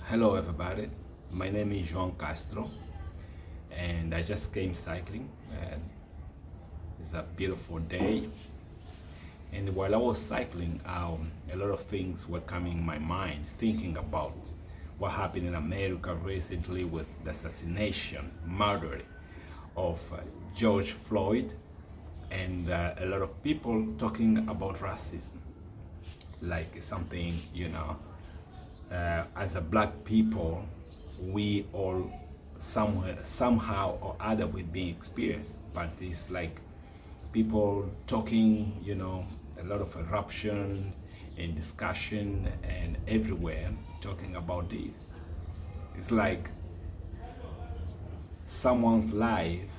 Hello everybody, my name is João Castro and I just came cycling and it's a beautiful day, and while I was cycling a lot of things were coming in my mind, thinking about what happened in America recently with the assassination, murder of George Floyd, and a lot of people talking about racism like something, as a black people, we all somehow or other we've been experienced, but it's like people talking, a lot of eruption and discussion and everywhere talking about this. It's like someone's life,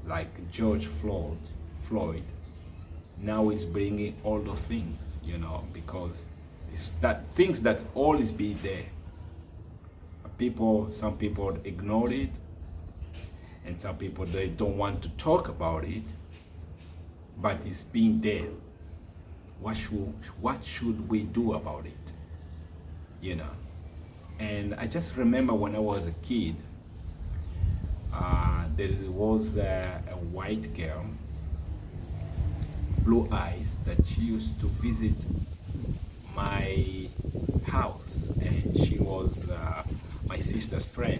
like George Floyd now is bringing all those things, because it's that things that always be there. Some people ignore it, and some people they don't want to talk about it, but it's been there. What should we do about it? And I just remember when I was a kid, there was a white girl, blue eyes, that she used to visit my house, and she was my sister's friend,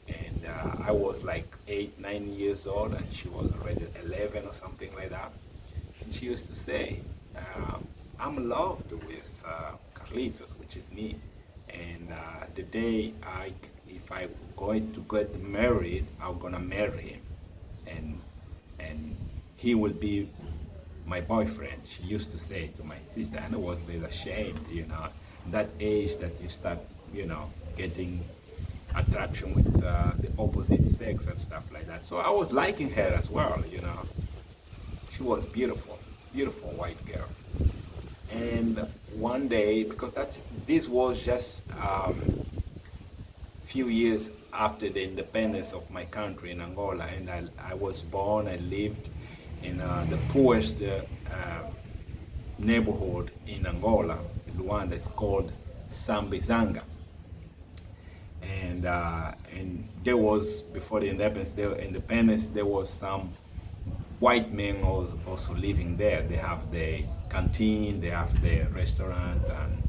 and I was like 8-9 years old and she was already 11 or something like that, and she used to say, I'm loved with Carlitos, which is me, and the day if I'm going to get married, I'm gonna marry him, and he will be my boyfriend. She used to say to my sister, and I was very ashamed, that age that you start, getting attraction with the opposite sex and stuff like that. So I was liking her as well, She was beautiful, beautiful white girl. And one day, because this was just few years after the independence of my country in Angola, and I was born, I lived in the poorest neighborhood in Angola, Luanda. It's called Sambizanga, and there was, before the independence, there was some white men also living there. They have the canteen, they have the restaurant and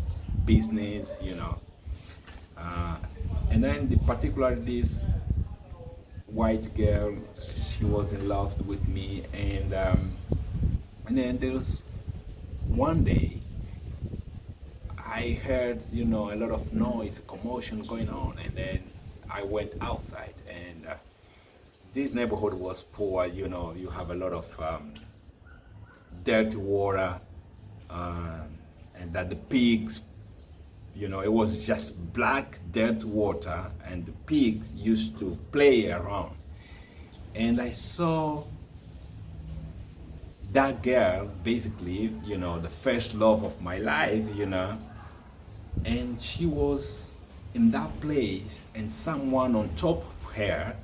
business, and then particularly this white girl, she was in love with me, and then there was one day I heard, a lot of noise, commotion going on, and then I went outside, and this neighborhood was poor, you have a lot of dirty water, and that the pigs, it was just black dirt water, and the pigs used to play around. And I saw that girl, basically, the first love of my life, and she was in that place, and someone on top of her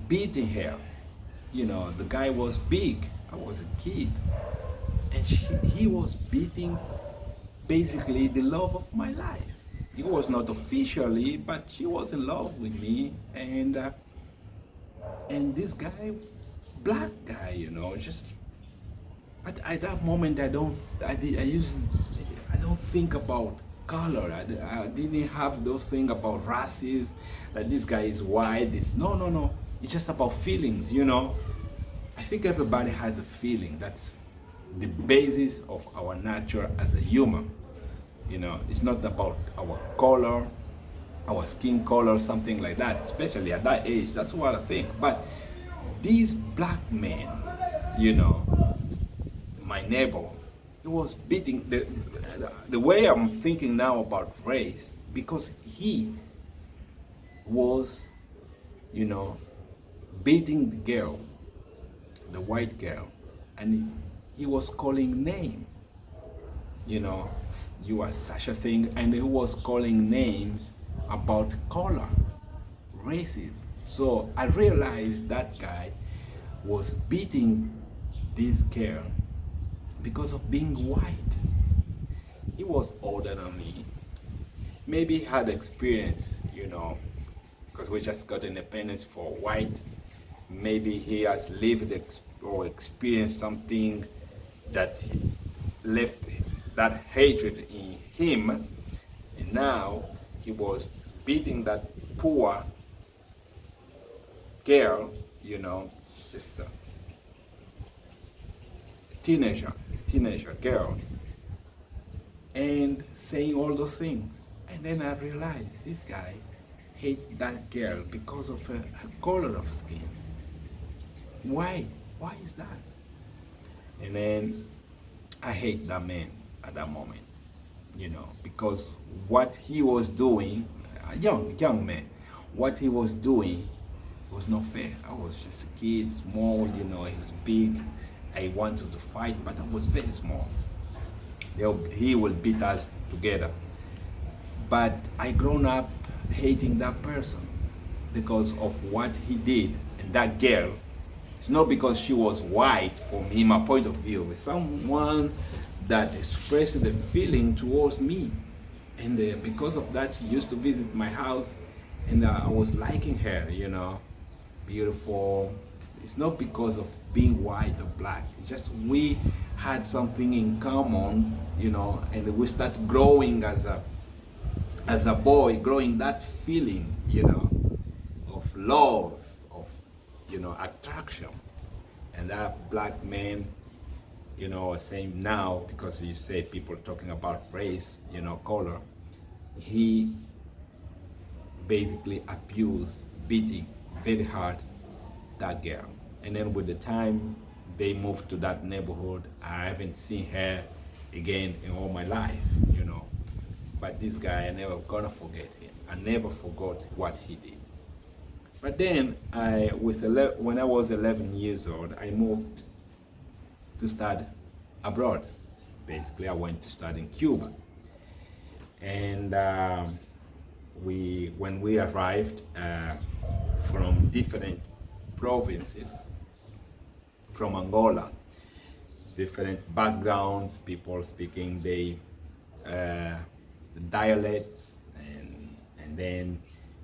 beating her. The guy was big, I was a kid, and he was beating basically the love of my life. It was not officially, but she was in love with me, and this guy, black guy, just at that moment I don't think about color. I didn't have those things about races, that this guy is white, no, it's just about feelings. I think everybody has a feeling. That's the basis of our nature as a human. It's not about our color, our skin color, something like that, especially at that age. That's what I think. But these black men, my neighbor, he was beating the way I'm thinking now about race, because he was, beating the girl, the white girl, and he was calling name. You are such a thing, and he was calling names about color, races. So I realized that guy was beating this girl because of being white. He was older than me. maybe he had experience, because we just got independence for white. Maybe he has lived or experienced something that left that hatred in him, and now he was beating that poor girl, just a teenager girl, and saying all those things. And then I realized this guy hate that girl because of her color of skin. Why? Why is that? And then I hate that man at that moment, because what he was doing, a young man, what he was doing was not fair. I was just a kid, small, he was big. I wanted to fight, but I was very small. He will beat us together. But I grown up hating that person because of what he did. And that girl, it's not because she was white from him, a point of view. It's someone that expressed the feeling towards me. And because of that, she used to visit my house, and I was liking her, beautiful. It's not because of being white or black. It's just we had something in common, and we start growing as a boy, growing that feeling, of love, of, attraction. And that black man, saying now, because you say people talking about race, color, he basically abused, beating very hard that girl. And then with the time they moved to that neighborhood, I haven't seen her again in all my life, But this guy, I never gonna forget him. I never forgot what he did. But then, when I was 11 years old, I moved to study abroad. Basically, I went to study in Cuba. And when we arrived from different provinces, from Angola, different backgrounds, people speaking the dialects, and then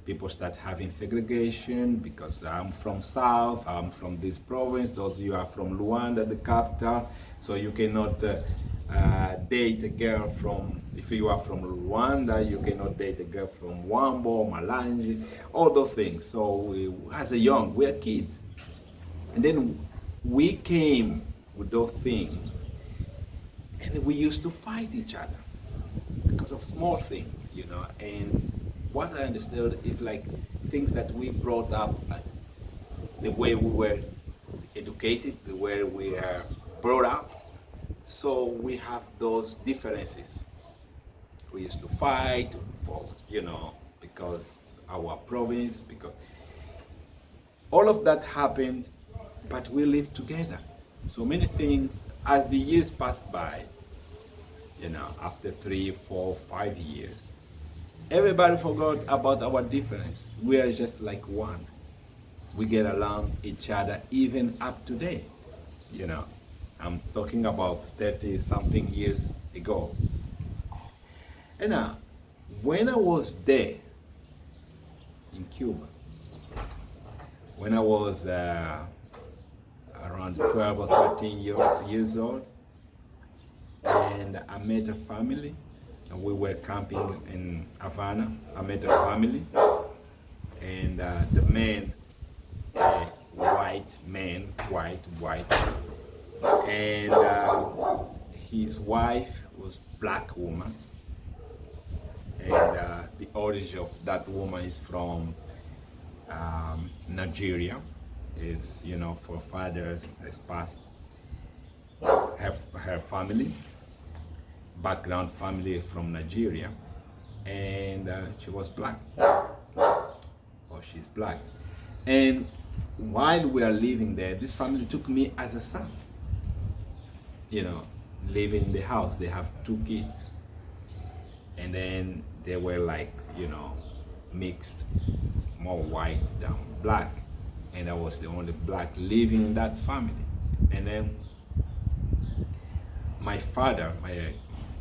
people start having segregation because I'm from South, I'm from this province, those of you are from Luanda, the capital, so you cannot date a girl from, if you are from Rwanda, you cannot date a girl from Wambo, Malanji, all those things. So as we're kids. And then we came with those things, and we used to fight each other because of small things, and what I understood is like things that we brought up, the way we were educated, the way we are brought up. So we have those differences. We used to fight for, because our province, because all of that happened, but we lived together. So many things, as the years passed by, after 3, 4, 5 years, everybody forgot about our difference. We are just like one. We get along each other even up to date. I'm talking about 30 something years ago. And now, when I was there in Cuba, when I was around 12 or 13 years old, and I met a family, and we were camping in Havana. I met a family, and the man, white man, white, and his wife was black woman, and the origin of that woman is from Nigeria. Is forefathers has passed. Her family, background family from Nigeria, and she was black, or she's black. And while we are living there, this family took me as a son. Living in the house. They have 2 kids, and then they were like, mixed, more white than black, and I was the only black living in that family. And then my father,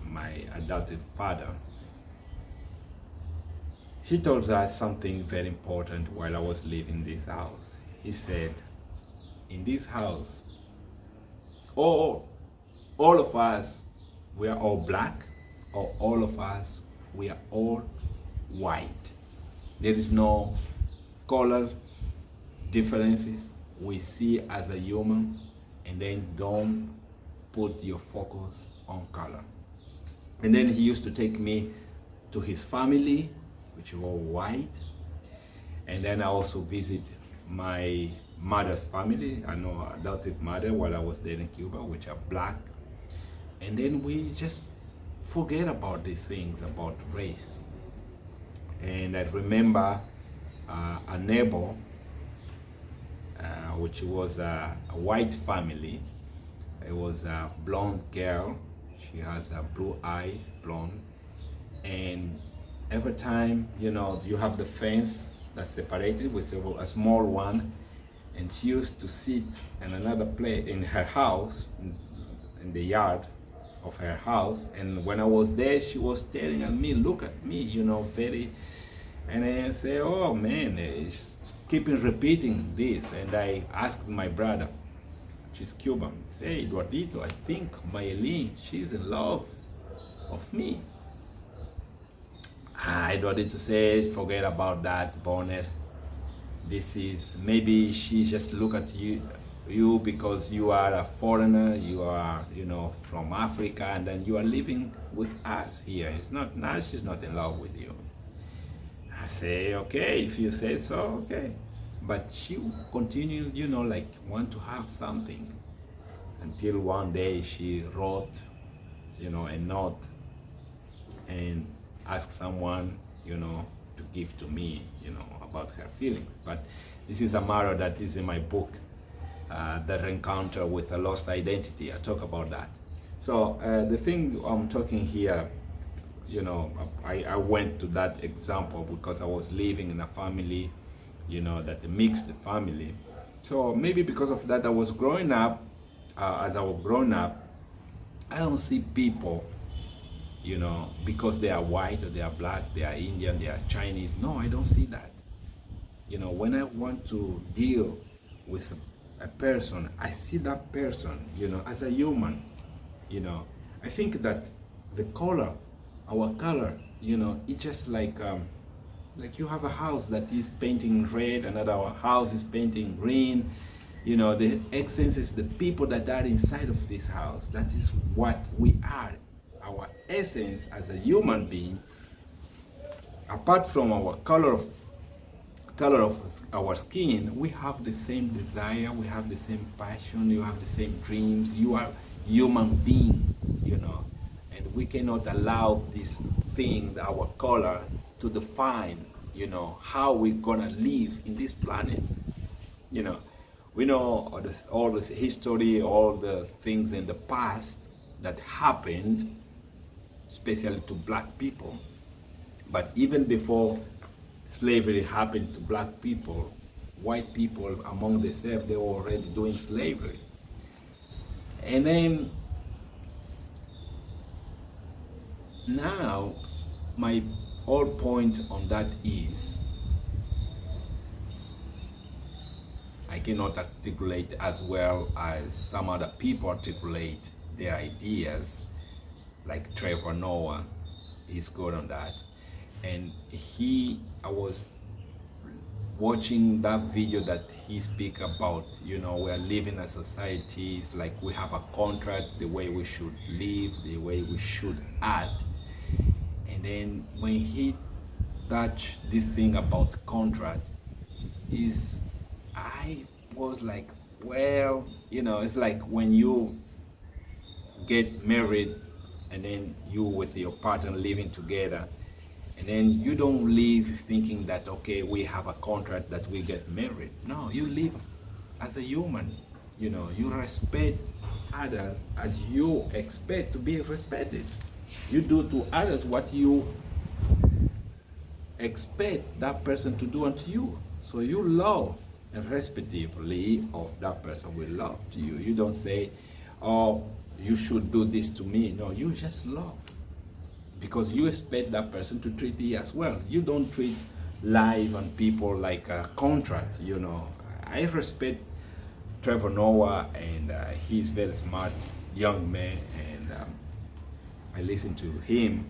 my adopted father, he told us something very important while I was leaving this house. He said, in this house, all of us, we are all black, or all of us, we are all white. There is no color differences. We see as a human, and then don't put your focus on color. And then he used to take me to his family, which were white. And then I also visit my mother's family. I know adoptive mother while I was there in Cuba, which are black. And then we just forget about these things, about race. And I remember a neighbor, which was a white family. It was a blonde girl. She has blue eyes, blonde. And every time, you know, you have the fence that's separated with a small one, and she used to sit in another place in her house, in the yard of her house. And when I was there, she was staring at me, look at me, you know, very, and I say, oh man, it's keeping repeating this. And I asked my brother, she's Cuban, say, Eduardito, I think Mayelin, she's in love of me. Eduardito said, forget about that, Bonnet. This is, maybe she just look at you because you are a foreigner, you are, you know, from Africa, and then you are living with us here. It's not, now she's not in love with you. I say, okay, if you say so, okay. But she continued, you know, like want to have something, until one day she wrote, you know, a note and asked someone, you know, to give to me, you know, about her feelings. But this is a matter that is in my book, The Encounter with a Lost Identity. I talk about that. So the thing I'm talking here, you know, I went to that example because I was living in a family, you know, that mixed family. So maybe because of that, I was growing up, as I was growing up, I don't see people, you know, because they are white or they are black, they are Indian, they are Chinese. No, I don't see that. You know, when I want to deal with a person, I see that person, you know, as a human. You know, I think that the color, our color, you know, it's just like you have a house that is painting red, another house is painting green. You know, the essence is the people that are inside of this house. That is what we are. Our essence as a human being, apart from our color of our skin, we have the same desire, we have the same passion, you have the same dreams. You are human being, you know, and we cannot allow this thing, our color, to define, you know, how we're gonna live in this planet. You know, we know all the history, all the things in the past that happened, especially to black people. But even before slavery happened to black people, white people among themselves, they were already doing slavery. And then now my whole point on that is, I cannot articulate as well as some other people articulate their ideas, like Trevor Noah. He's good on that. And I was watching that video that he speak about, you know, we are living as societies, like we have a contract, the way we should live, the way we should act. And then when he touched this thing about contract, I was like, well, you know, it's like when you get married and then you with your partner living together, and then you don't live thinking that, okay, we have a contract that we get married. No, you live as a human. You know, you respect others as you expect to be respected. You do to others what you expect that person to do unto you. So you love and respectively of that person will love to you. You don't say, oh, you should do this to me. No, you just love. because you expect that person to treat you as well. You don't treat life and people like a contract, you know. I respect Trevor Noah, and he's very smart young man, and I listen to him.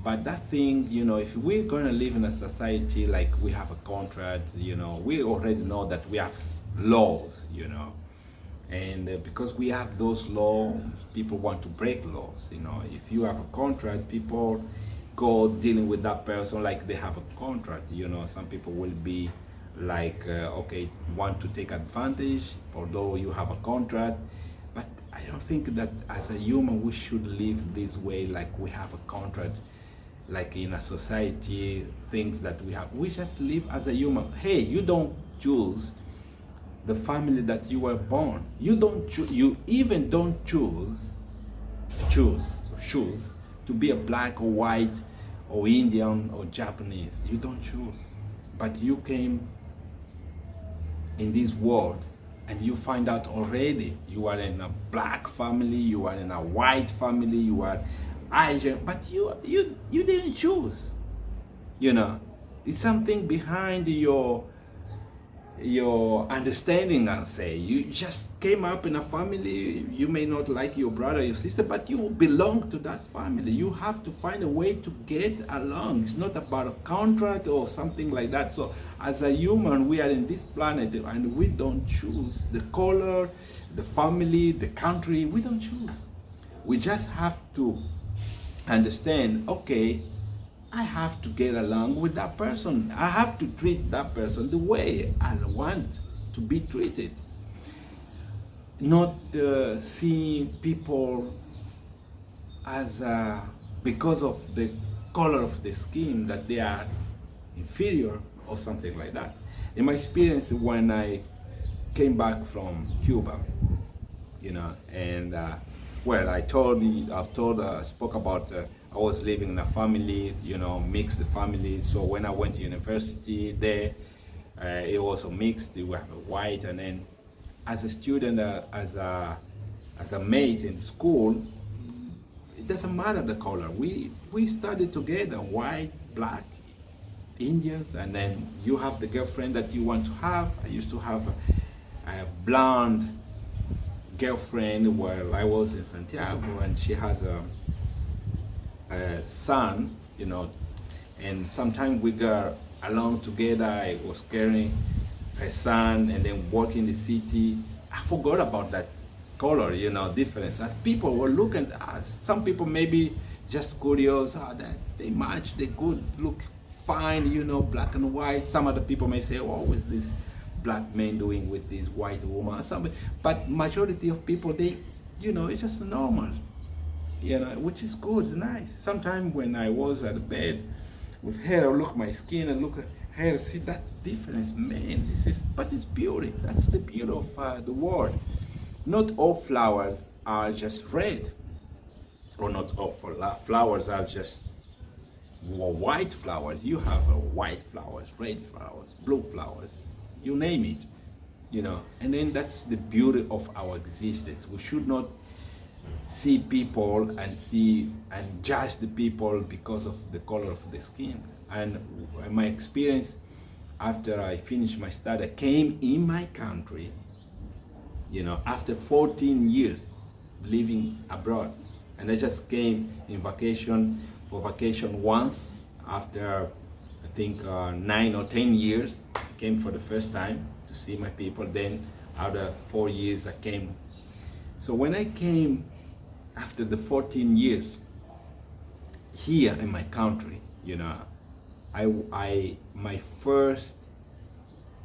But that thing, you know, if we're going to live in a society like we have a contract, you know, we already know that we have laws, you know. And because we have those laws, people want to break laws, you know. If you have a contract, people go dealing with that person like they have a contract, you know. Some people will be like, okay, want to take advantage, although you have a contract. But I don't think that as a human we should live this way, like we have a contract, like in a society, things that we have. We just live as a human. Hey, you don't choose the family that you were born. You don't you even don't choose to be a black or white or Indian or Japanese. You don't choose. But you came in this world and you find out already you are in a black family, you are in a white family, you are Asian, but you didn't choose. You know, it's something behind your understanding, I'll say. You just came up in a family. You may not like your brother or your sister, but you belong to that family. You have to find a way to get along. It's not about a contract or something like that. So as a human, we are in this planet and we don't choose the color, the family, the country. We don't choose. We just have to understand, okay, I have to get along with that person. I have to treat that person the way I want to be treated. Not seeing people as because of the color of the skin that they are inferior or something like that. In my experience, when I came back from Cuba, you know, and well, I spoke about I was living in a family, you know, mixed family. So when I went to university there, it was a mixed. We have a white, and then as a student, as a mate in school, it doesn't matter the color. We studied together, white, black, Indians, and then you have the girlfriend that you want to have. I used to have a blonde girlfriend while I was in Santiago, and she has a son, you know, and sometimes we got along together. I was carrying her son and then walking the city. I forgot about that color, you know, difference. And people were looking at us. Some people maybe just curious, that they match, they good, look fine, you know, black and white. Some other people may say, oh, what's this black man doing with this white woman? But majority of people, they, you know, it's just normal. You know, which is good, it's nice. Sometimes when I was at the bed with her, I look at my skin and look at her, see that difference, man. But it's beauty. That's the beauty of the world. Not all flowers are just red, or not all flowers are just white flowers. You have white flowers, red flowers, blue flowers, you name it. You know, and then that's the beauty of our existence. We should not see people and judge the people because of the color of the skin. And my experience after I finished my study, I came in my country, you know, after 14 years living abroad, and I just came for vacation once after I think 9 or 10 years. I came for the first time to see my people. Then after 4 years I came. So when I came after the 14 years here in my country, you know, my first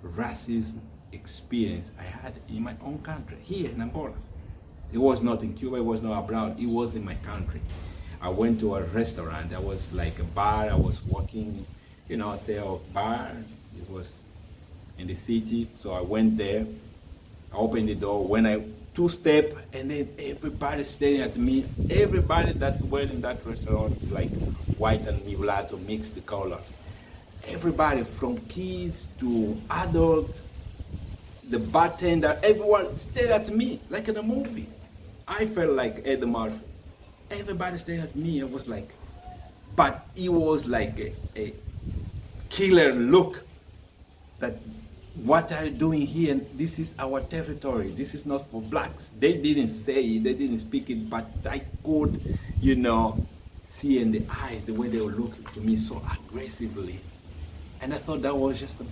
racism experience I had in my own country, here in Angola. It was not in Cuba, it was not abroad, it was in my country. I went to a restaurant, I was like a bar, I was working, you know, say a bar, it was in the city, so I went there, I opened the door, when I two-step, and then everybody staring at me. Everybody that went in that restaurant, like white and mulatto, mixed the color. Everybody from kids to adults, the bartender, everyone stared at me like in a movie. I felt like Eddie Murphy. Everybody stared at me. I was like, but it was like a killer look that what are you doing here? This is our territory. This is not for blacks. They didn't say it, they didn't speak it, but I could, see in the eyes the way they were looking to me so aggressively. And I thought that was just a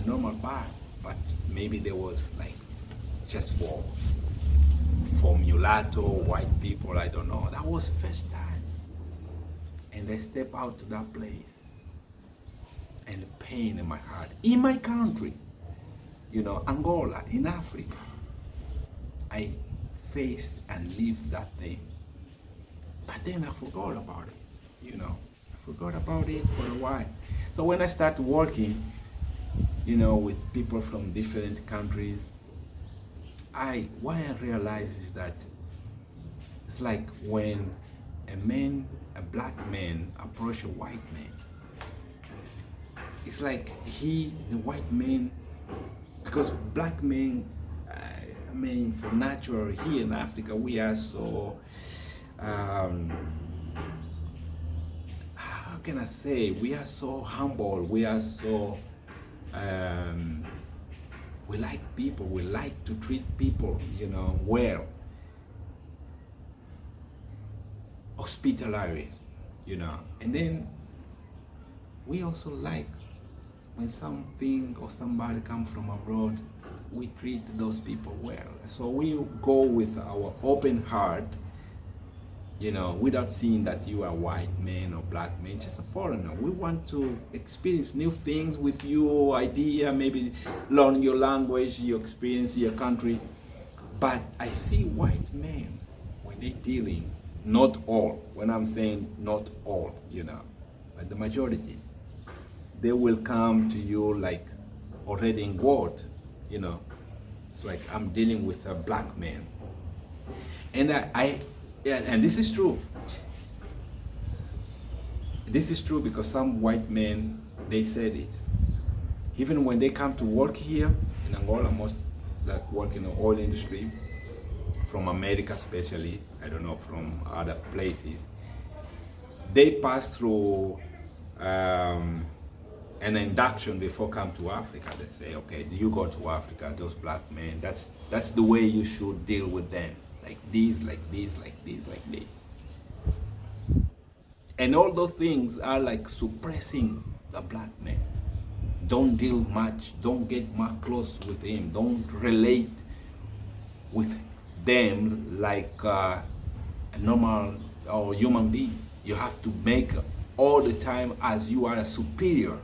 normal bar, but maybe there was like just for mulatto, white people, I don't know. That was first time. And I step out to that place, and the pain in my heart, in my country, Angola, in Africa, I faced and lived that thing. But then I forgot about it, I forgot about it for a while. So when I started working, with people from different countries, what I realized is that it's like when a black man approach a white man, it's like the white man, because black men, for natural, here in Africa, we are so, how can I say, we are so humble, we are so, we like people, we like to treat people, well, hospitality, and then we also like when something or somebody comes from abroad, we treat those people well. So we go with our open heart, without seeing that you are white man or black man, just a foreigner. We want to experience new things with you, idea, maybe learn your language, your experience, your country. But I see white men when they're dealing, not all, when I'm saying not all, but the majority, they will come to you like already in word, it's like I'm dealing with a black man. And and this is true. This is true because some white men, they said it. Even when they come to work here in Angola, most that work in the oil industry, from America especially, I don't know, from other places, they pass through an induction before come to Africa. They say, okay, do you go to Africa, those black men, that's the way you should deal with them. Like this, like this, like this, like this. And all those things are like suppressing the black man. Don't deal much, don't get much close with him, don't relate with them like a normal or human being. You have to make all the time as you are a superior.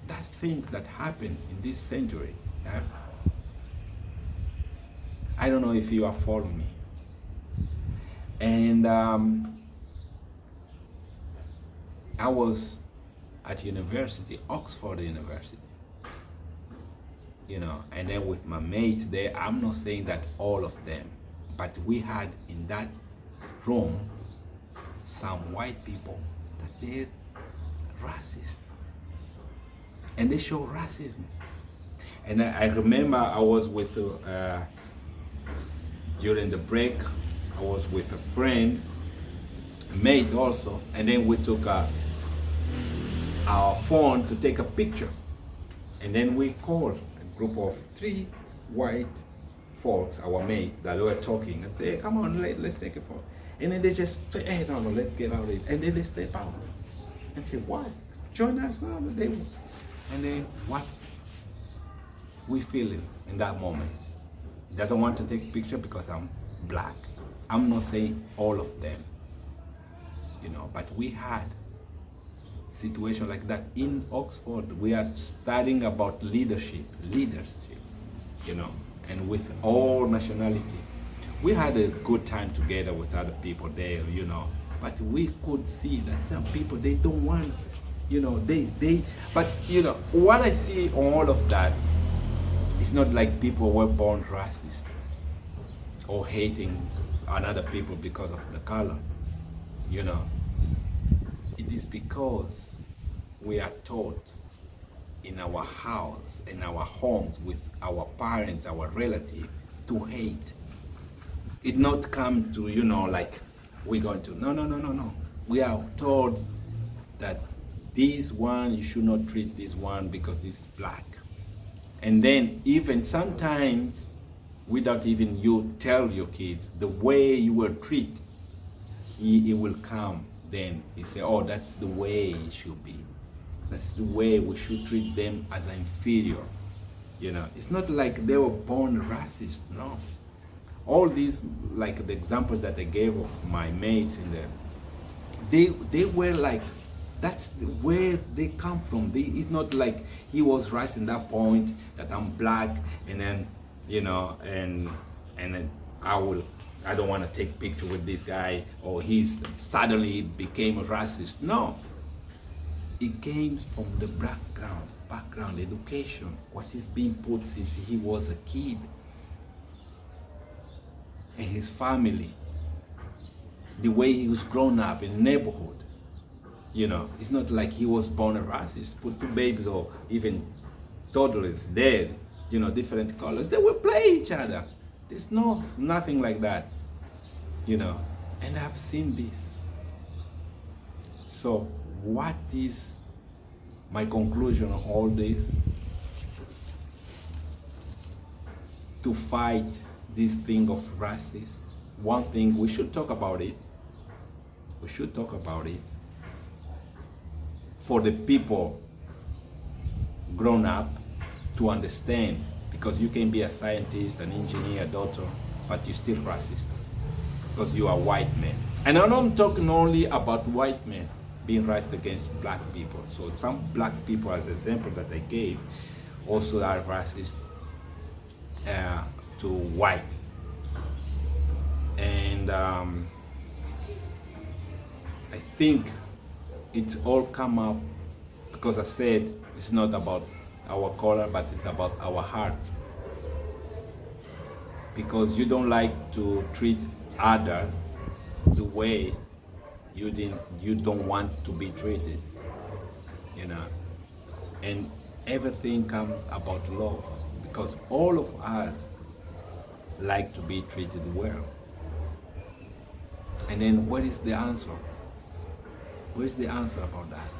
That's things that happen in this century. I don't know if you are following me. And I was at university, Oxford University, and then with my mates there, I'm not saying that all of them, but we had in that room some white people that they're racist. And they show racism. And I remember I was with, during the break, I was with a friend, a mate also, and then we took our phone to take a picture. And then we called a group of 3 white folks, our mate, that were talking, and say, hey, come on, let's take a photo. And then they just say, hey, no, let's get out of it. And then they step out and say, what? Join us now. And then what we feel in that moment. He doesn't want to take a picture because I'm black. I'm not saying all of them, but we had a situation like that in Oxford. We are studying about leadership, and with all nationality. We had a good time together with other people there, but we could see that some people, they don't want, but what I see on all of that, it's not like people were born racist or hating another people because of the color, It is because we are taught in our house, in our homes, with our parents, our relatives, to hate. It not come to, like, we're going to, no. we are told that this one, you should not treat this one because it's black. And then even sometimes, without even you tell your kids, the way you will treat, he will come. Then he say, oh, that's the way it should be. That's the way we should treat them as inferior. You know, it's not like they were born racist, no. All these, like the examples that I gave of my mates in there, they were like, that's where they come from. It's not like he was right in that point that I'm black and then, you know, and then I don't want to take picture with this guy, or he's suddenly became a racist. No, it came from the background, education, what is being put since he was a kid, and his family, the way he was grown up in the neighborhood. You know, it's not like he was born a racist. Put two babies or even toddlers there, you know, different colors, they will play each other. There's nothing like that, you know, and I've seen this. So what is my conclusion on all this? To fight this thing of racist, one thing, we should talk about it. We should talk about it. For the people grown up to understand, because you can be a scientist, an engineer, a doctor, but you're still racist because you are white men. And I'm not talking only about white men being racist against black people. So some black people, as an example that I gave, also are racist to white. And I think it all come up because I said it's not about our color, but it's about our heart. Because you don't like to treat other the way you don't want to be treated, you know. And everything comes about love, because all of us like to be treated well. And then what is the answer? What is the answer about that?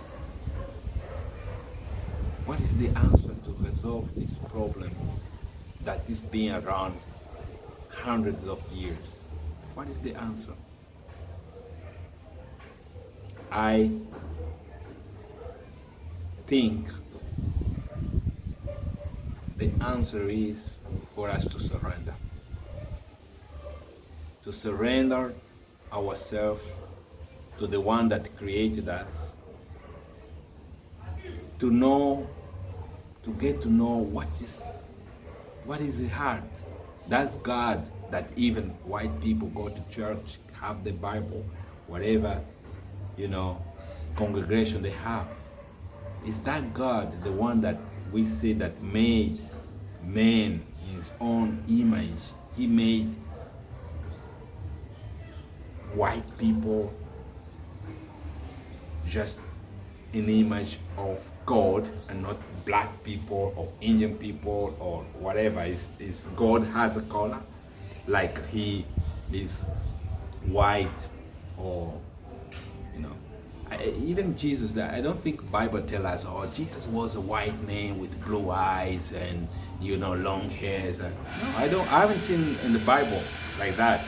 What is the answer to resolve this problem that is being around hundreds of years? What is the answer? I think the answer is for us to surrender. To surrender ourselves to the one that created us, to get to know what is the heart. That's God that even white people go to church, have the Bible, whatever, you know, congregation they have. Is that God, the one that we say that made man in his own image? He made white people just an image of God and not black people or Indian people or whatever. Is God has a color, like he is white, or you know, even Jesus. That I don't think Bible tell us, oh, Jesus was a white man with blue eyes and, you know, long hairs. No, I haven't seen in the Bible like that.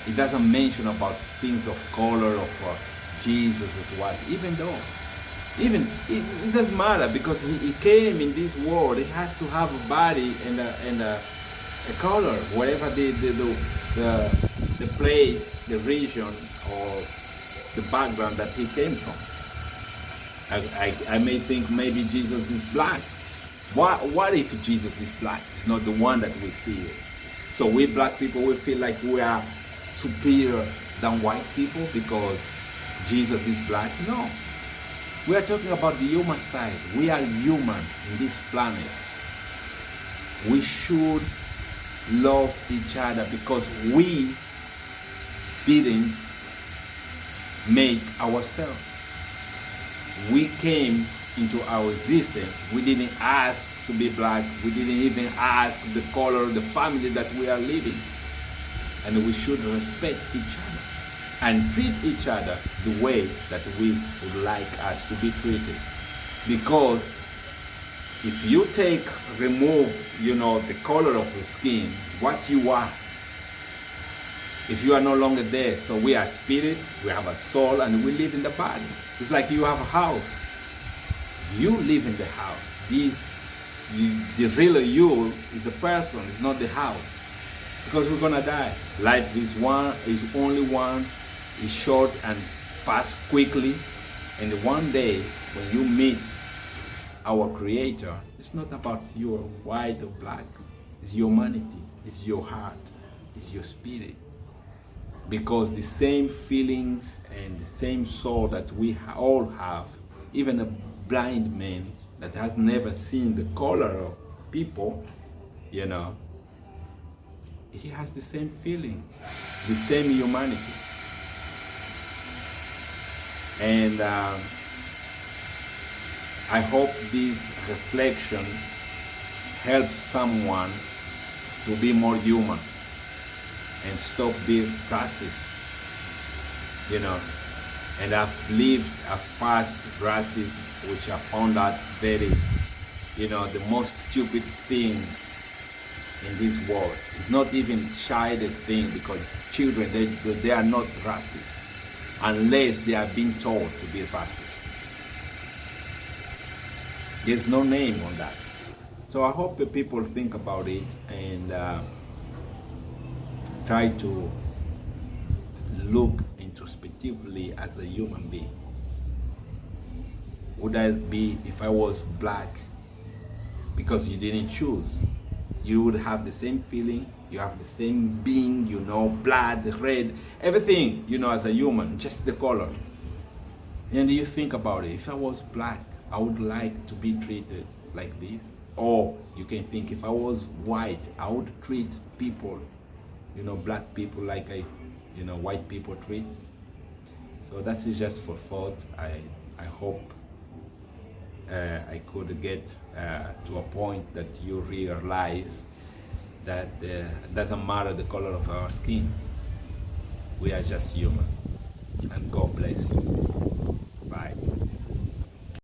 It doesn't mention about things of color of Jesus as well. Even though, it doesn't matter, because he came in this world. He has to have a body and a color, whatever the place, the region, or the background that he came from. I may think maybe Jesus is black. What if Jesus is black? It's not the one that we see. So we black people, we feel like we are superior than white people because Jesus is black. No. We are talking about the human side. We are human in this planet. We should love each other because we didn't make ourselves. We came into our existence. We didn't ask to be black. We didn't even ask the color of the family that we are living. And we should respect each other. and treat each other the way that we would like us to be treated. Because if you remove, the color of the skin, what you are, if you are no longer there, so we are spirit, we have a soul, and we live in the body. It's like you have a house. You live in the house. The real you is the person, it's not the house. Because we're gonna die. Life is only one, is short and pass quickly. And one day, when you meet our Creator, it's not about you are white or black. It's your humanity, it's your heart, it's your spirit. Because the same feelings and the same soul that we all have, even a blind man that has never seen the color of people, he has the same feeling, the same humanity. And I hope this reflection helps someone to be more human and stop being racist, And I've passed racism, which I found out very, the most stupid thing in this world. It's not even childish thing, because children, they are not racist unless they are being told to be racist. There's no name on that. So I hope people think about it and try to look introspectively as a human being. Would I be if I was black? Because you didn't choose. You would have the same feeling, you have the same being, blood, red, everything, as a human, just the color. And you think about it, if I was black, I would like to be treated like this. Or you can think, if I was white, I would treat people, black people like white people treat. So that's just for thought. I hope I could get to a point that you realize that it doesn't matter the color of our skin. We are just human. And God bless you.